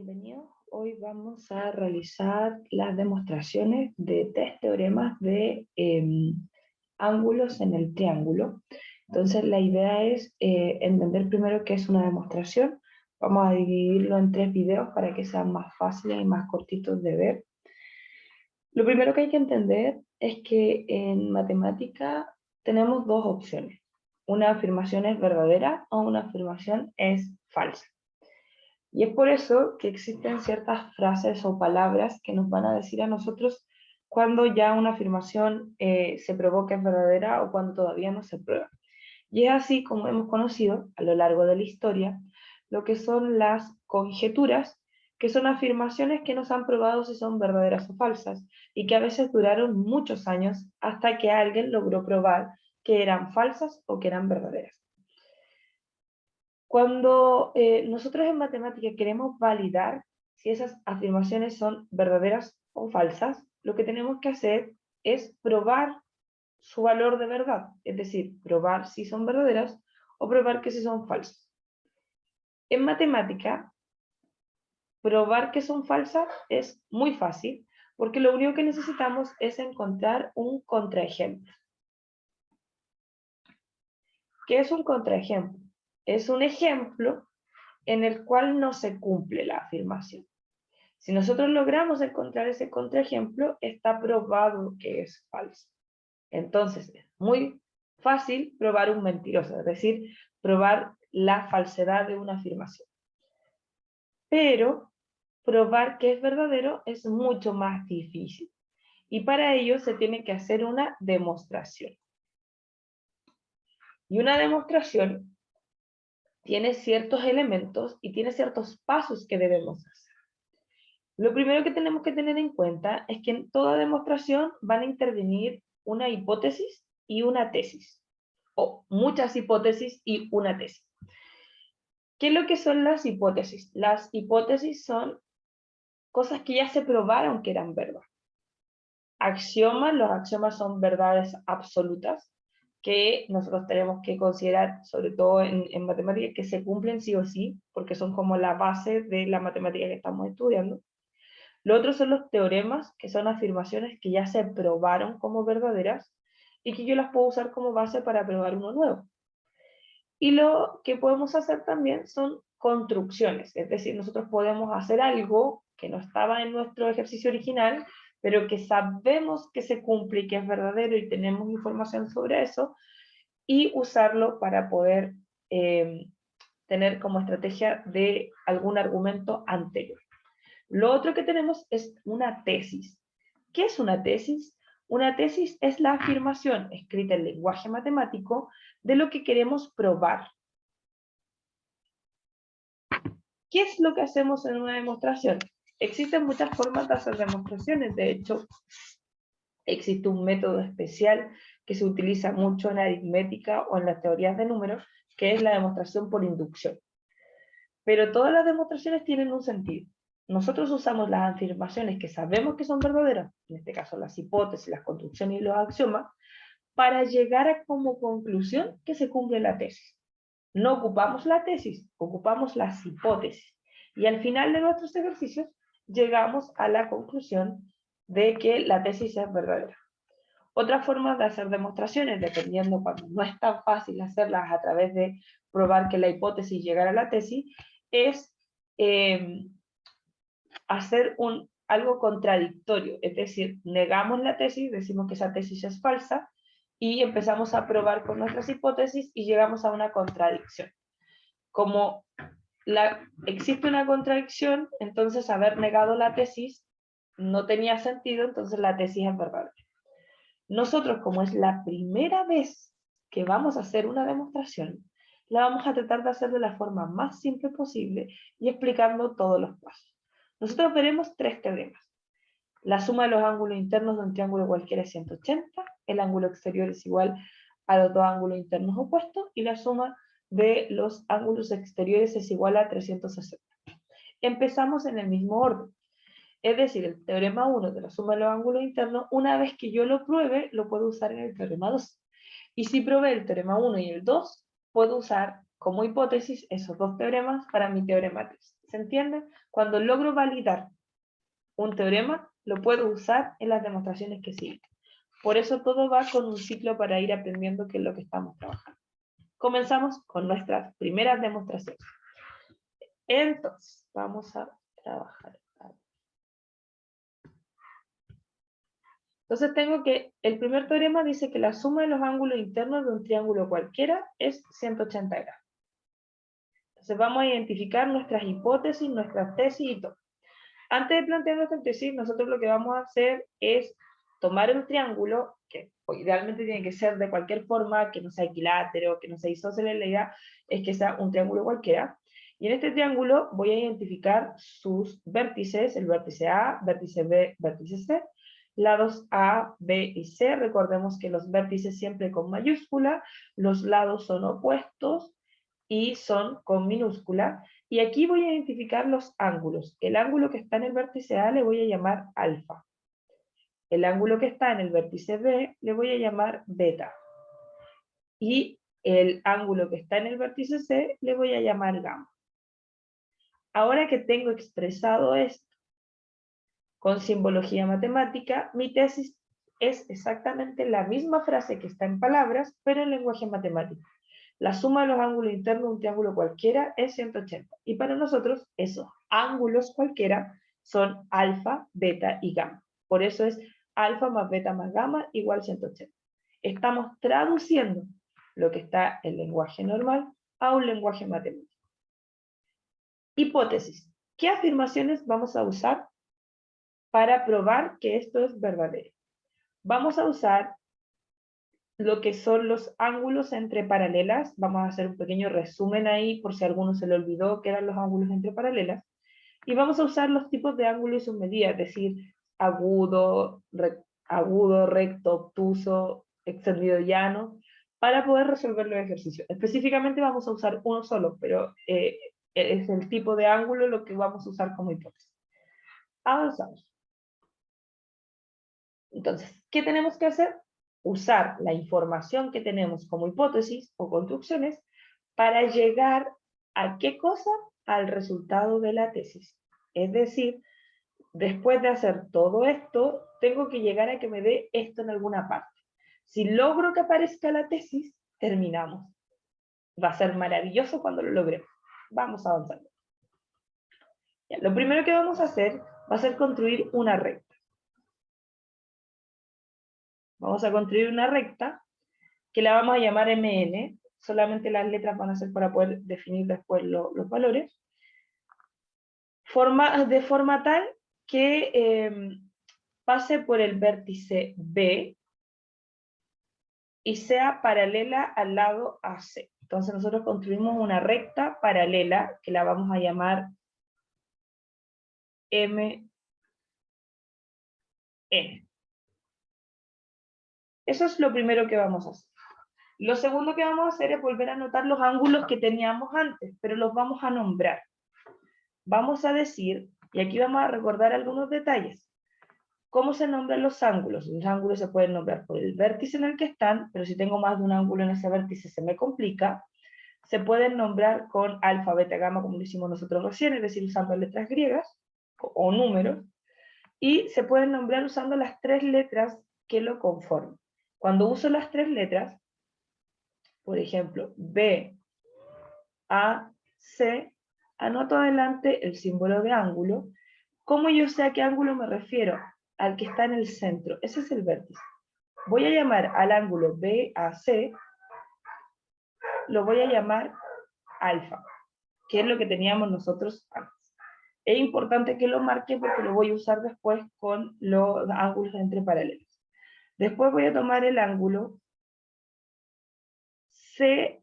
Bienvenidos. Hoy vamos a realizar las demostraciones de tres teoremas de ángulos en el triángulo. Entonces la idea es entender primero qué es una demostración. Vamos a dividirlo en tres videos para que sean más fáciles y más cortitos de ver. Lo primero que hay que entender es que en matemática tenemos dos opciones. Una afirmación es verdadera o una afirmación es falsa. Y es por eso que existen ciertas frases o palabras que nos van a decir a nosotros cuando ya una afirmación se probó que es verdadera o cuando todavía no se prueba. Y es así como hemos conocido a lo largo de la historia lo que son las conjeturas, que son afirmaciones que no se han probado si son verdaderas o falsas, y que a veces duraron muchos años hasta que alguien logró probar que eran falsas o que eran verdaderas. Cuando nosotros en matemática queremos validar si esas afirmaciones son verdaderas o falsas, lo que tenemos que hacer es probar su valor de verdad, es decir, probar si son verdaderas o probar que si son falsas. En matemática, probar que son falsas es muy fácil, porque lo único que necesitamos es encontrar un contraejemplo. ¿Qué es un contraejemplo? Es un ejemplo en el cual no se cumple la afirmación. Si nosotros logramos encontrar ese contraejemplo, está probado que es falso. Entonces, es muy fácil probar un mentiroso, es decir, probar la falsedad de una afirmación. Pero probar que es verdadero es mucho más difícil. Y para ello se tiene que hacer una demostración. Y una demostración tiene ciertos elementos y tiene ciertos pasos que debemos hacer. Lo primero que tenemos que tener en cuenta es que en toda demostración van a intervenir una hipótesis y una tesis, o muchas hipótesis y una tesis. ¿Qué es lo que son las hipótesis? Las hipótesis son cosas que ya se probaron que eran verdad. Axiomas, los axiomas son verdades absolutas que nosotros tenemos que considerar, sobre todo en matemáticas, que se cumplen sí o sí, porque son como la base de la matemática que estamos estudiando. Lo otro son los teoremas, que son afirmaciones que ya se probaron como verdaderas y que yo las puedo usar como base para probar uno nuevo. Y lo que podemos hacer también son construcciones, es decir, nosotros podemos hacer algo que no estaba en nuestro ejercicio original, pero que sabemos que se cumple y que es verdadero y tenemos información sobre eso, y usarlo para poder tener como estrategia de algún argumento anterior. Lo otro que tenemos es una tesis. ¿Qué es una tesis? Una tesis es la afirmación escrita en lenguaje matemático de lo que queremos probar. ¿Qué es lo que hacemos en una demostración? Existen muchas formas de hacer demostraciones. De hecho, existe un método especial que se utiliza mucho en la aritmética o en las teorías de números, que es la demostración por inducción. Pero todas las demostraciones tienen un sentido. Nosotros usamos las afirmaciones que sabemos que son verdaderas, en este caso las hipótesis, las construcciones y los axiomas, para llegar a como conclusión que se cumple la tesis. No ocupamos la tesis, ocupamos las hipótesis. Y al final de nuestros ejercicios llegamos a la conclusión de que la tesis es verdadera. Otra forma de hacer demostraciones, dependiendo cuando no es tan fácil hacerlas a través de probar que la hipótesis llegara a la tesis, es hacer algo contradictorio, es decir, negamos la tesis, decimos que esa tesis es falsa y empezamos a probar con nuestras hipótesis y llegamos a una contradicción. Como existe una contradicción, entonces haber negado la tesis no tenía sentido, entonces la tesis es verdadera. Nosotros, como es la primera vez que vamos a hacer una demostración, la vamos a tratar de hacer de la forma más simple posible y explicando todos los pasos. Nosotros veremos tres teoremas. La suma de los ángulos internos de un triángulo cualquiera es 180, el ángulo exterior es igual a los dos ángulos internos opuestos y la suma de los ángulos exteriores es igual a 360. Empezamos en el mismo orden. Es decir, el teorema 1 de la suma de los ángulos internos, una vez que yo lo pruebe, lo puedo usar en el teorema 2. Y si probé el teorema 1 y el 2, puedo usar como hipótesis esos dos teoremas para mi teorema 3. ¿Se entiende? Cuando logro validar un teorema, lo puedo usar en las demostraciones que siguen. Por eso todo va con un ciclo para ir aprendiendo qué es lo que estamos trabajando. Comenzamos con nuestras primeras demostraciones. Entonces, vamos a trabajar. Entonces tengo que, el primer teorema dice que la suma de los ángulos internos de un triángulo cualquiera es 180 grados. Entonces vamos a identificar nuestras hipótesis, nuestras tesis y todo. Antes de plantear nuestra tesis, nosotros lo que vamos a hacer es tomar un triángulo, que idealmente tiene que ser de cualquier forma, que no sea equilátero, que no sea isósceles, la idea es que sea un triángulo cualquiera. Y en este triángulo voy a identificar sus vértices, el vértice A, vértice B, vértice C, lados A, B y C. Recordemos que los vértices siempre con mayúscula, los lados son opuestos y son con minúscula. Y aquí voy a identificar los ángulos. El ángulo que está en el vértice A le voy a llamar alfa. El ángulo que está en el vértice B le voy a llamar beta. Y el ángulo que está en el vértice C le voy a llamar gamma. Ahora que tengo expresado esto con simbología matemática, mi tesis es exactamente la misma frase que está en palabras, pero en lenguaje matemático. La suma de los ángulos internos de un triángulo cualquiera es 180. Y para nosotros, esos ángulos cualquiera son alfa, beta y gamma. Por eso es alfa más beta más gamma igual 180. Estamos traduciendo lo que está en lenguaje normal a un lenguaje matemático. Hipótesis. ¿Qué afirmaciones vamos a usar para probar que esto es verdadero? Vamos a usar lo que son los ángulos entre paralelas. Vamos a hacer un pequeño resumen ahí, por si a alguno se le olvidó que eran los ángulos entre paralelas. Y vamos a usar los tipos de ángulos y sus medidas, es decir, agudo, recto, obtuso, extendido llano, para poder resolver los ejercicios. Específicamente vamos a usar uno solo, pero es el tipo de ángulo lo que vamos a usar como hipótesis. Avanzamos. Entonces, ¿qué tenemos que hacer? Usar la información que tenemos como hipótesis o construcciones para llegar a ¿qué cosa? Al resultado de la tesis. Es decir, después de hacer todo esto, tengo que llegar a que me dé esto en alguna parte. Si logro que aparezca la tesis, terminamos. Va a ser maravilloso cuando lo logremos. Vamos avanzando. Ya, lo primero que vamos a hacer va a ser construir una recta. Vamos a construir una recta que la vamos a llamar MN, solamente las letras van a ser para poder definir después los valores, de forma tal que pase por el vértice B y sea paralela al lado AC. Entonces nosotros construimos una recta paralela que la vamos a llamar MN. Eso es lo primero que vamos a hacer. Lo segundo que vamos a hacer es volver a anotar los ángulos que teníamos antes, pero los vamos a nombrar. Vamos a decir, y aquí vamos a recordar algunos detalles. ¿Cómo se nombran los ángulos? Los ángulos se pueden nombrar por el vértice en el que están, pero si tengo más de un ángulo en ese vértice se me complica. Se pueden nombrar con alfa, beta, gamma, como lo hicimos nosotros recién, es decir, usando letras griegas o números. Y se pueden nombrar usando las tres letras que lo conforman. Cuando uso las tres letras, por ejemplo, B, A, C, anoto adelante el símbolo de ángulo. ¿Cómo yo sé a qué ángulo me refiero? Al que está en el centro. Ese es el vértice. Voy a llamar al ángulo BAC, lo voy a llamar alfa, que es lo que teníamos nosotros antes. Es importante que lo marque porque lo voy a usar después con los ángulos entre paralelos. Después voy a tomar el ángulo CBA,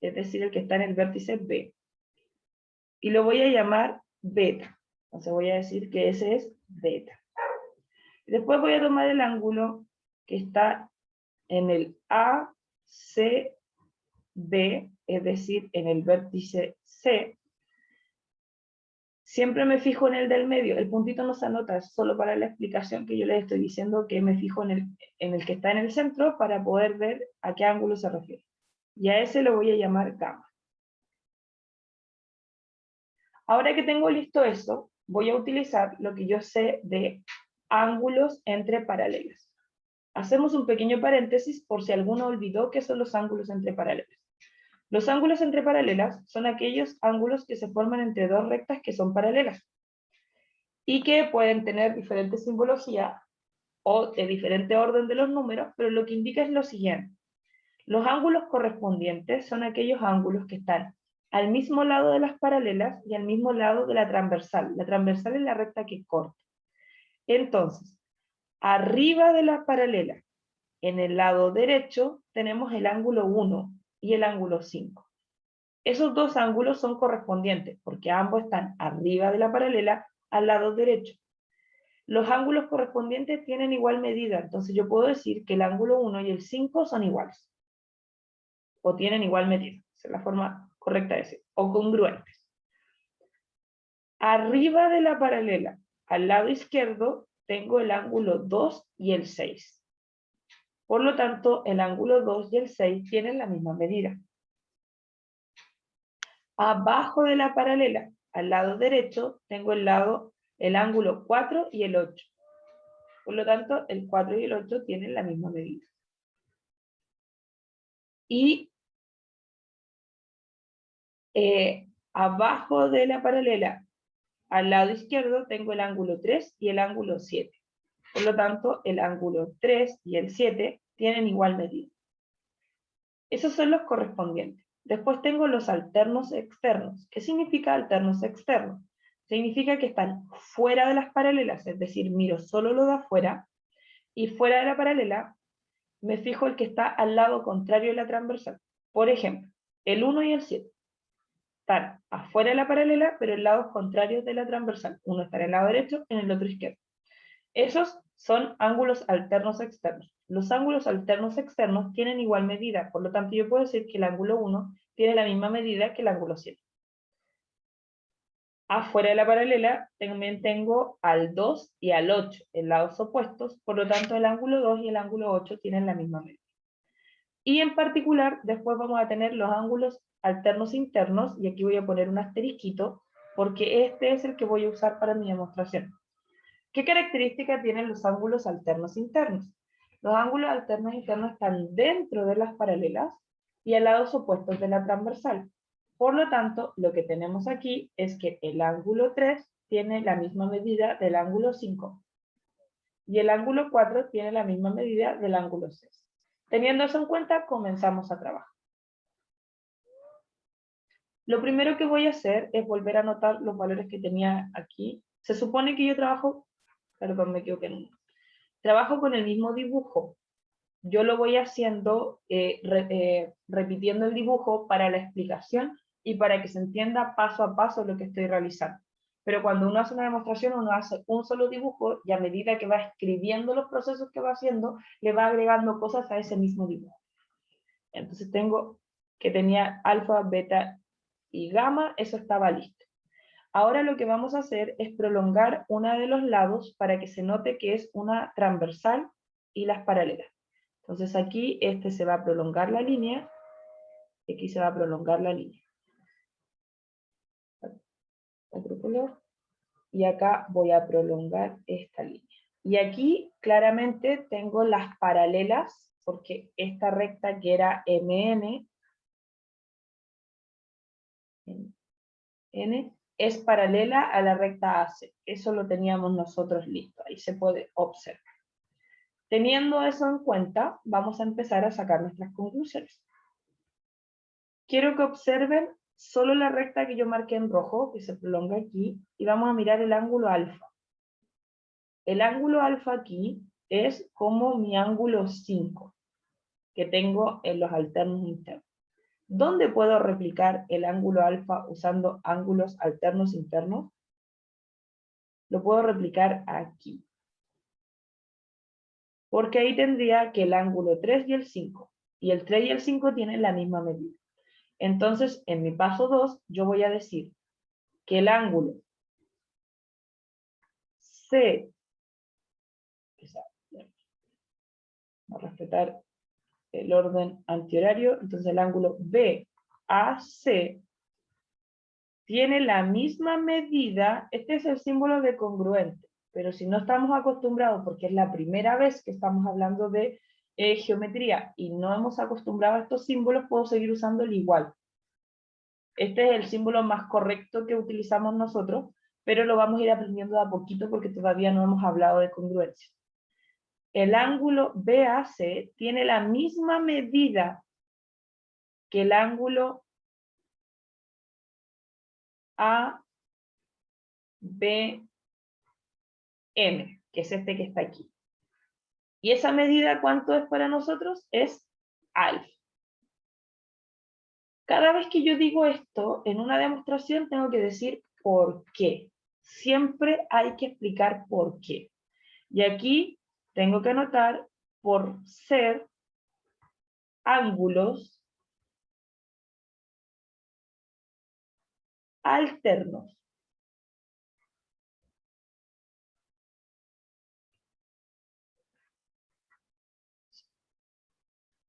es decir, el que está en el vértice B, y lo voy a llamar beta. Entonces voy a decir que ese es beta. Después voy a tomar el ángulo que está en el ACB, es decir, en el vértice C, Siempre me fijo en el del medio. El puntito no se anota, es solo para la explicación que yo les estoy diciendo, que me fijo en el que está en el centro para poder ver a qué ángulo se refiere. Y a ese lo voy a llamar gamma. Ahora que tengo listo eso, voy a utilizar lo que yo sé de ángulos entre paralelas. Hacemos un pequeño paréntesis por si alguno olvidó qué son los ángulos entre paralelas. Los ángulos entre paralelas son aquellos ángulos que se forman entre dos rectas que son paralelas y que pueden tener diferente simbología o de diferente orden de los números, pero lo que indica es lo siguiente. Los ángulos correspondientes son aquellos ángulos que están al mismo lado de las paralelas y al mismo lado de la transversal. La transversal es la recta que corta. Entonces, arriba de la paralela, en el lado derecho, tenemos el ángulo 1 y el ángulo 5. Esos dos ángulos son correspondientes, porque ambos están arriba de la paralela al lado derecho. Los ángulos correspondientes tienen igual medida, entonces yo puedo decir que el ángulo 1 y el 5 son iguales. O tienen igual medida, esa es la forma correcta de decir, o congruentes. Arriba de la paralela, al lado izquierdo, tengo el ángulo 2 y el 6. Por lo tanto, el ángulo 2 y el 6 tienen la misma medida. Abajo de la paralela, al lado derecho, tengo el ángulo 4 y el 8. Por lo tanto, el 4 y el 8 tienen la misma medida. Y abajo de la paralela, al lado izquierdo, tengo el ángulo 3 y el ángulo 7. Por lo tanto, el ángulo 3 y el 7 tienen igual medida. Esos son los correspondientes. Después tengo los alternos externos. ¿Qué significa alternos externos? Significa que están fuera de las paralelas, es decir, miro solo lo de afuera, y fuera de la paralela me fijo el que está al lado contrario de la transversal. Por ejemplo, el 1 y el 7 están afuera de la paralela, pero en lados contrarios de la transversal. Uno está en el lado derecho, en el otro izquierdo. Esos son ángulos alternos externos. Los ángulos alternos externos tienen igual medida, por lo tanto yo puedo decir que el ángulo 1 tiene la misma medida que el ángulo 7. Afuera de la paralela también tengo al 2 y al 8 en lados opuestos, por lo tanto el ángulo 2 y el ángulo 8 tienen la misma medida. Y en particular, después vamos a tener los ángulos alternos internos, y aquí voy a poner un asterisquito, porque este es el que voy a usar para mi demostración. ¿Qué características tienen los ángulos alternos internos? Los ángulos alternos internos están dentro de las paralelas y a lados opuestos de la transversal. Por lo tanto, lo que tenemos aquí es que el ángulo 3 tiene la misma medida del ángulo 5 y el ángulo 4 tiene la misma medida del ángulo 6. Teniendo eso en cuenta, comenzamos a trabajar. Lo primero que voy a hacer es volver a anotar los valores que tenía aquí. Se supone que yo trabajo, perdón, me equivoqué en uno. Trabajo con el mismo dibujo. Yo lo voy haciendo, repitiendo el dibujo para la explicación y para que se entienda paso a paso lo que estoy realizando. Pero cuando uno hace una demostración, uno hace un solo dibujo y a medida que va escribiendo los procesos que va haciendo, le va agregando cosas a ese mismo dibujo. Entonces tengo que tenía alfa, beta y gamma, eso estaba listo. Ahora lo que vamos a hacer es prolongar uno de los lados para que se note que es una transversal y las paralelas. Entonces aquí se va a prolongar la línea, y aquí se va a prolongar la línea. Otro color. Y acá voy a prolongar esta línea. Y aquí claramente tengo las paralelas, porque esta recta que era MN, N, es paralela a la recta AC. Eso lo teníamos nosotros listo, ahí se puede observar. Teniendo eso en cuenta, vamos a empezar a sacar nuestras conclusiones. Quiero que observen solo la recta que yo marqué en rojo, que se prolonga aquí, y vamos a mirar el ángulo alfa. El ángulo alfa aquí es como mi ángulo 5, que tengo en los alternos internos. ¿Dónde puedo replicar el ángulo alfa usando ángulos alternos internos? Lo puedo replicar aquí. Porque ahí tendría que el ángulo 3 y el 5. Y el 3 y el 5 tienen la misma medida. Entonces, en mi paso 2, yo voy a decir que el ángulo C, vamos a respetar el orden antihorario, entonces el ángulo BAC tiene la misma medida, este es el símbolo de congruente, pero si no estamos acostumbrados, porque es la primera vez que estamos hablando de geometría y no hemos acostumbrado a estos símbolos, puedo seguir usando el igual. Este es el símbolo más correcto que utilizamos nosotros, pero lo vamos a ir aprendiendo de a poquito porque todavía no hemos hablado de congruencia. El ángulo BAC tiene la misma medida que el ángulo ABM, que es este que está aquí. Y esa medida, ¿cuánto es para nosotros? Es alfa. Cada vez que yo digo esto en una demostración tengo que decir por qué. Siempre hay que explicar por qué. Y aquí tengo que anotar por ser ángulos alternos.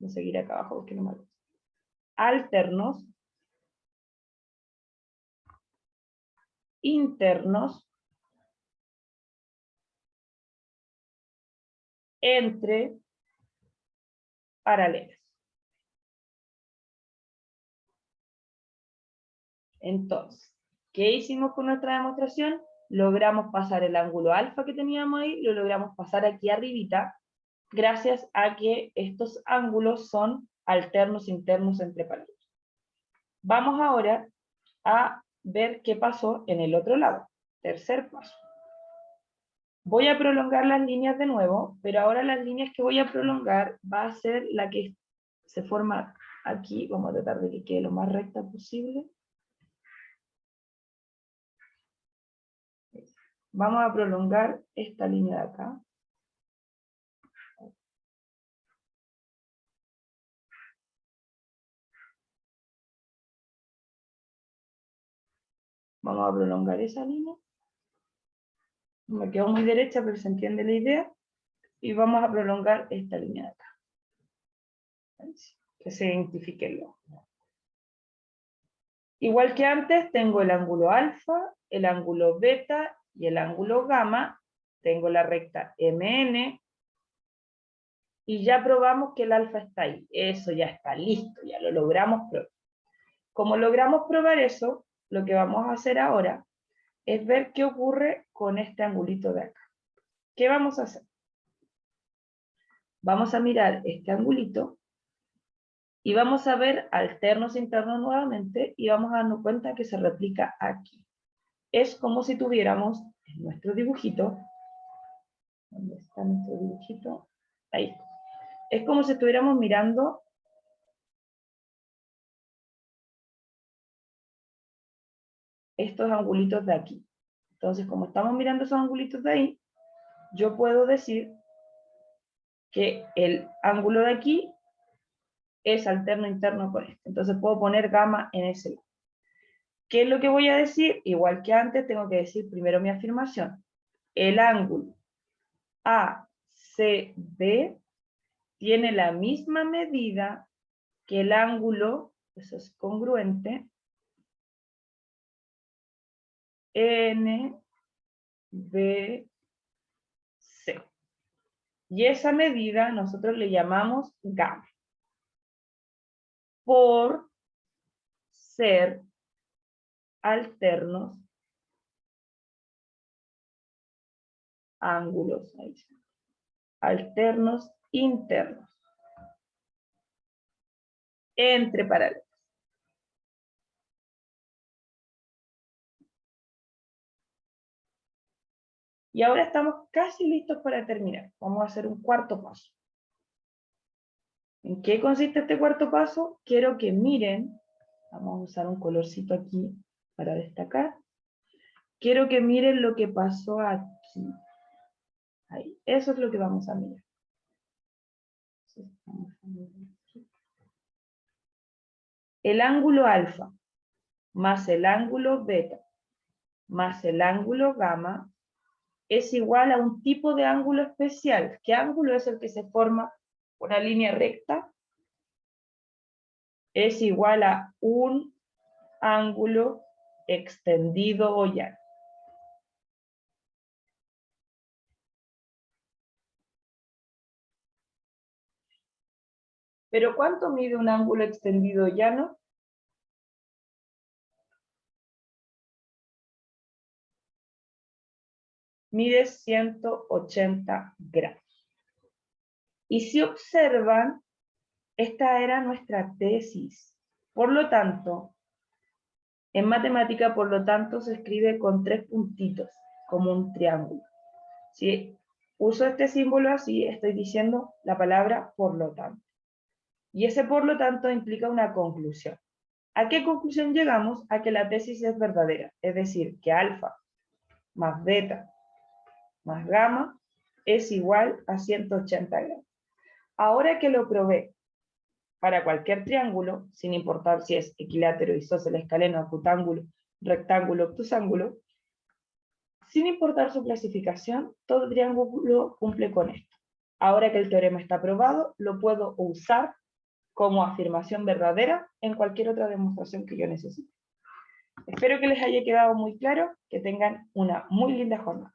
Voy a seguir acá abajo porque no me gusta. Alternos, internos, entre paralelas. Entonces, ¿qué hicimos con nuestra demostración? Logramos pasar el ángulo alfa que teníamos ahí, lo logramos pasar aquí arribita, gracias a que estos ángulos son alternos internos entre paralelas. Vamos ahora a ver qué pasó en el otro lado. Tercer paso. Voy a prolongar las líneas de nuevo, pero ahora las líneas que voy a prolongar va a ser la que se forma aquí. Vamos a tratar de que quede lo más recta posible. Vamos a prolongar esta línea de acá. Vamos a prolongar esa línea. Me quedo muy derecha, pero se entiende la idea. Y vamos a prolongar esta línea de acá. Que se identifique el ojo. Igual que antes, tengo el ángulo alfa, el ángulo beta y el ángulo gamma. Tengo la recta MN. Y ya probamos que el alfa está ahí. Eso ya está listo, ya lo logramos probar. Como logramos probar eso, lo que vamos a hacer ahora es ver qué ocurre con este angulito de acá. ¿Qué vamos a hacer? Vamos a mirar este angulito y vamos a ver alternos internos nuevamente y vamos a darnos cuenta que se replica aquí. Es como si tuviéramos en nuestro dibujito, ¿dónde está nuestro dibujito? Ahí. Es como si estuviéramos mirando estos angulitos de aquí. Entonces, como estamos mirando esos angulitos de ahí, yo puedo decir que el ángulo de aquí es alterno interno con este. Entonces puedo poner gamma en ese lado. ¿Qué es lo que voy a decir? Igual que antes, tengo que decir primero mi afirmación. El ángulo ACB tiene la misma medida que el ángulo, eso es congruente, NBC. Y esa medida nosotros le llamamos gamma. Por ser alternos ángulos, alternos internos, entre paralelas. Y ahora estamos casi listos para terminar. Vamos a hacer un cuarto paso. ¿En qué consiste este cuarto paso? Quiero que miren, vamos a usar un colorcito aquí para destacar. Quiero que miren lo que pasó aquí. Ahí, eso es lo que vamos a mirar. El ángulo alfa más el ángulo beta más el ángulo gamma es igual a un tipo de ángulo especial. ¿Qué ángulo es el que se forma una línea recta? Es igual a un ángulo extendido o llano. ¿Pero cuánto mide un ángulo extendido llano? Mide 180 grados. Y si observan, esta era nuestra tesis. Por lo tanto, en matemática, por lo tanto, se escribe con 3 puntitos, como un triángulo. Si uso este símbolo así, estoy diciendo la palabra por lo tanto. Y ese por lo tanto implica una conclusión. ¿A qué conclusión llegamos? A que la tesis es verdadera, es decir, que alfa más beta más gamma es igual a 180 grados. Ahora que lo probé para cualquier triángulo, sin importar si es equilátero, isósceles, escaleno, acutángulo, rectángulo, obtusángulo, sin importar su clasificación, todo triángulo cumple con esto. Ahora que el teorema está probado, lo puedo usar como afirmación verdadera en cualquier otra demostración que yo necesite. Espero que les haya quedado muy claro, que tengan una muy linda jornada.